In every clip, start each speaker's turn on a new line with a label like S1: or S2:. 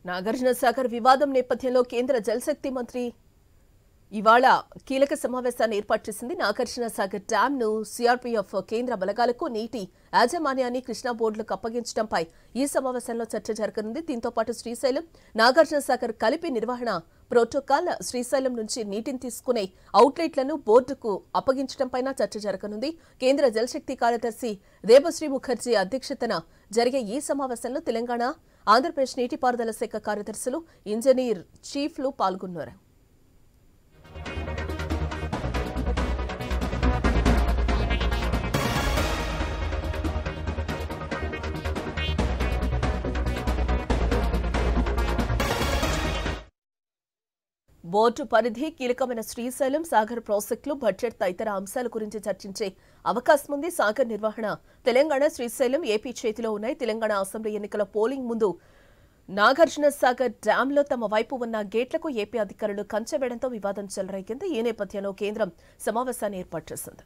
S1: నాగార్జున సాగర్ వివాదం నేపథ్యంలో కేంద్ర జలశక్తి మంత్రి ఇవాళ కీలక సమావేశాన్ని ఏర్పాటు చేసింది. నాగార్జున సాగర్ డ్యామ్ ను సిఆర్పీఎఫ్ కేంద్ర బలగాలకు నీటి యాజమాన్యాన్ని కృష్ణా బోర్డులకు అప్పగించడంపై ఈ సమావేశంలో చర్చ జరగనుంది. దీంతో పాటు శ్రీశైలం నాగార్జున సాగర్ కలిపి నిర్వహణ ప్రోటోకాల్, శ్రీశైలం నుంచి నీటిని తీసుకునే అవుట్లెట్లను బోర్డుకు అప్పగించడంపై చర్చ జరగనుంది. కేంద్ర జలశక్తి కార్యదర్శి దేబశ్రీ ముఖర్జీ అధ్యక్షతన జరిగే ఈ సమావేశంలో తెలంగాణ, ఆంధ్రప్రదేశ్ నీటిపారుదల శాఖ కార్యదర్శులు, ఇంజనీర్ చీఫ్లు పాల్గొన్నారు. బోర్డు పరిధి కీలకమైన శ్రీశైలం, సాగర్ ప్రాజెక్టులు, బడ్జెట్ తదితర అంశాల గురించి చర్చించే అవకాశం ఉంది. సాగర్ నిర్వహణ తెలంగాణ, శ్రీశైలం ఏపీ చేతిలో ఉన్నాయి. తెలంగాణ అసెంబ్లీ ఎన్నికల పోలింగ్ ముందు నాగార్జున సాగర్ డ్యాంలో తమ వైపు ఉన్న గేట్లకు ఏపీ అధికారులు కంచె వేయడంతో వివాదం చెలరేగింది. ఈ నేపథ్యంలో కేంద్రం సమావేశాన్ని ఏర్పాటు చేసింది.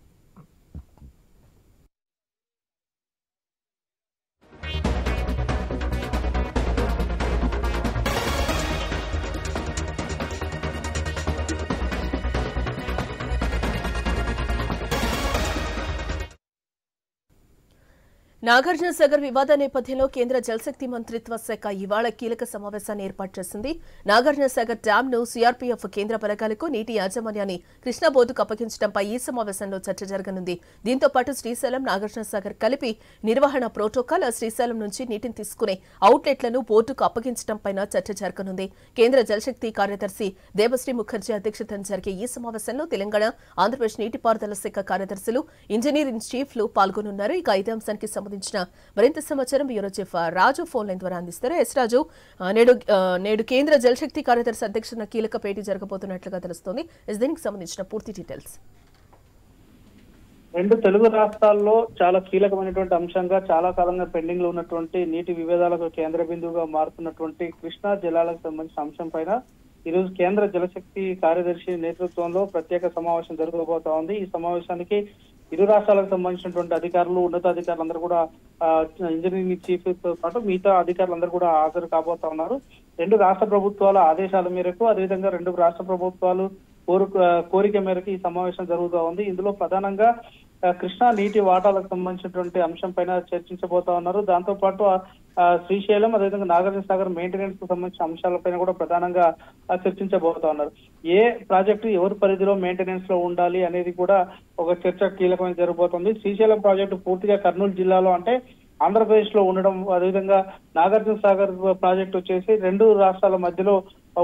S1: నాగార్జున సాగర్ వివాద నేపథ్యంలో కేంద్ర జలశక్తి మంత్రిత్వ శాఖ ఇవాళ కీలక సమావేశాన్ని ఏర్పాటు చేసింది. నాగార్జున సాగర్ డ్యామ్ ను సిఆర్పీఎఫ్ కేంద్ర బలగాలకు నీటి యాజమాన్యాన్ని కృష్ణా బోర్డుకు అప్పగించడంపై ఈ సమావేశంలో చర్చ జరగనుంది. దీంతో పాటు శ్రీశైలం, నాగార్జున సాగర్ కలిపి నిర్వహణ ప్రోటోకాల్, శ్రీశైలం నుంచి నీటిని తీసుకునే అవుట్లెట్లను బోర్డుకు అప్పగించడంపై చర్చ జరగనుంది. కేంద్ర జలశక్తి కార్యదర్శి దేబశ్రీ ముఖర్జీ అధ్యక్షతన జరిగే ఈ సమావేశంలో తెలంగాణ, ఆంధ్రప్రదేశ్ నీటిపారుదల శాఖ కార్యదర్శులు, ఇంజనీరింగ్ చీఫ్లు పాల్గొనున్నారు. ఇక ఇదే అంశానికి మరింత సమాచారం బ్యూరో చీఫ్ రాజు ఫోన్ లైన్ ద్వారా అందిస్తారు. ఎస్ రాజు, నేడు కేంద్ర జలశక్తి కార్యదర్శి అధ్యక్షతన కీలక భేటీ జరగబోతున్నట్లుగా తెలుస్తోంది. దీనికి సంబంధించిన పూర్తి డీటెయిల్స్.
S2: రెండు తెలుగు రాష్ట్రాల్లో చాలా కీలకమైనటువంటి అంశంగా చాలా కాలంగా పెండింగ్ లో ఉన్నటువంటి నీటి వివాదాలకు కేంద్ర బిందువుగా మారుతున్నటువంటి కృష్ణా జలాలకు సంబంధించిన అంశం పైన ఈ రోజు కేంద్ర జలశక్తి కార్యదర్శి నేతృత్వంలో ప్రత్యేక సమావేశం జరగబోతా ఉంది. ఈ సమావేశానికి ఇరు రాష్ట్రాలకు సంబంధించినటువంటి అధికారులు, ఉన్నతాధికారులందరూ కూడా ఇంజనీరింగ్ చీఫ్ తో పాటు మిగతా అధికారులందరూ కూడా హాజరు కాబోతా ఉన్నారు. రెండు రాష్ట్ర ప్రభుత్వాల ఆదేశాల మేరకు, అదేవిధంగా రెండు రాష్ట్ర ప్రభుత్వాలు కోరిక మేరకు ఈ సమావేశం జరుగుతూ ఉంది. ఇందులో ప్రధానంగా కృష్ణా నీటి వాటాలకు సంబంధించినటువంటి అంశం పైన చర్చించబోతా ఉన్నారు. దాంతో పాటు శ్రీశైలం, అదేవిధంగా నాగార్జున సాగర్ మెయింటెనెన్స్ కు సంబంధించిన అంశాలపైన కూడా ప్రధానంగా చర్చించబోతా ఉన్నారు. ఏ ప్రాజెక్టు ఎవరి పరిధిలో మెయింటెనెన్స్ లో ఉండాలి అనేది కూడా ఒక చర్చ కీలకమైన జరగబోతోంది. శ్రీశైలం ప్రాజెక్టు పూర్తిగా కర్నూలు జిల్లాలో అంటే ఆంధ్రప్రదేశ్ లో ఉండడం, అదేవిధంగా నాగార్జున సాగర్ ప్రాజెక్టు వచ్చేసి రెండు రాష్ట్రాల మధ్యలో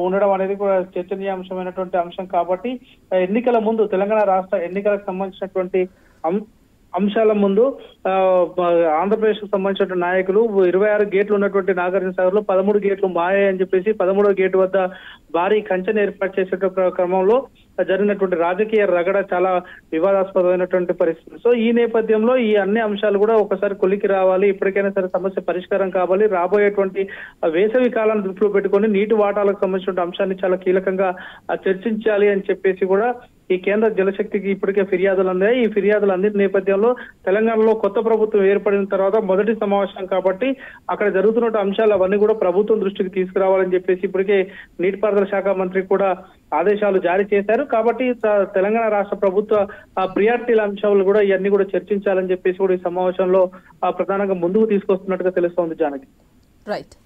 S2: ఉండడం అనేది కూడా చర్చనీయాంశమైనటువంటి అంశం. కాబట్టి ఎన్నికల ముందు తెలంగాణ రాష్ట్ర ఎన్నికలకు సంబంధించినటువంటి అంశాల ముందు ఆంధ్రప్రదేశ్ కు సంబంధించిన నాయకులు 26 గేట్లు ఉన్నటువంటి నాగార్జున సాగర్ లో 13 గేట్లు మాయాయని చెప్పేసి 13వ గేటు వద్ద భారీ కంచెను ఏర్పాటు చేసే క్రమంలో జరిగినటువంటి రాజకీయ రగడ చాలా వివాదాస్పదమైనటువంటి పరిస్థితి. సో ఈ నేపథ్యంలో ఈ అన్ని అంశాలు కూడా ఒకసారి కొలికి రావాలి, ఇప్పటికైనా సరే సమస్య పరిష్కారం కావాలి. రాబోయేటువంటి వేసవి కాలాన్ని దృష్టిలో పెట్టుకొని నీటి వాటాలకు సంబంధించిన అంశాన్ని చాలా కీలకంగా చర్చించాలి అని చెప్పేసి కూడా ఈ కేంద్ర జలశక్తికి ఇప్పటికే ఫిర్యాదులు అందాయి. ఈ ఫిర్యాదులు అందిన నేపథ్యంలో తెలంగాణలో కొత్త ప్రభుత్వం ఏర్పడిన తర్వాత మొదటి సమావేశం కాబట్టి అక్కడ జరుగుతున్న అంశాలు అవన్నీ కూడా ప్రభుత్వం దృష్టికి తీసుకురావాలని చెప్పేసి ఇప్పటికే నీటిపారుదల శాఖ మంత్రి కూడా ఆదేశాలు జారీ చేశారు. కాబట్టి తెలంగాణ రాష్ట్ర ప్రభుత్వ ప్రియారిటీల అంశాలు కూడా ఇవన్నీ కూడా చర్చించాలని చెప్పేసి కూడా ఈ సమావేశంలో ప్రధానంగా ముందుకు తీసుకొస్తున్నట్టుగా తెలుస్తోంది. జానకి,
S1: రైట్.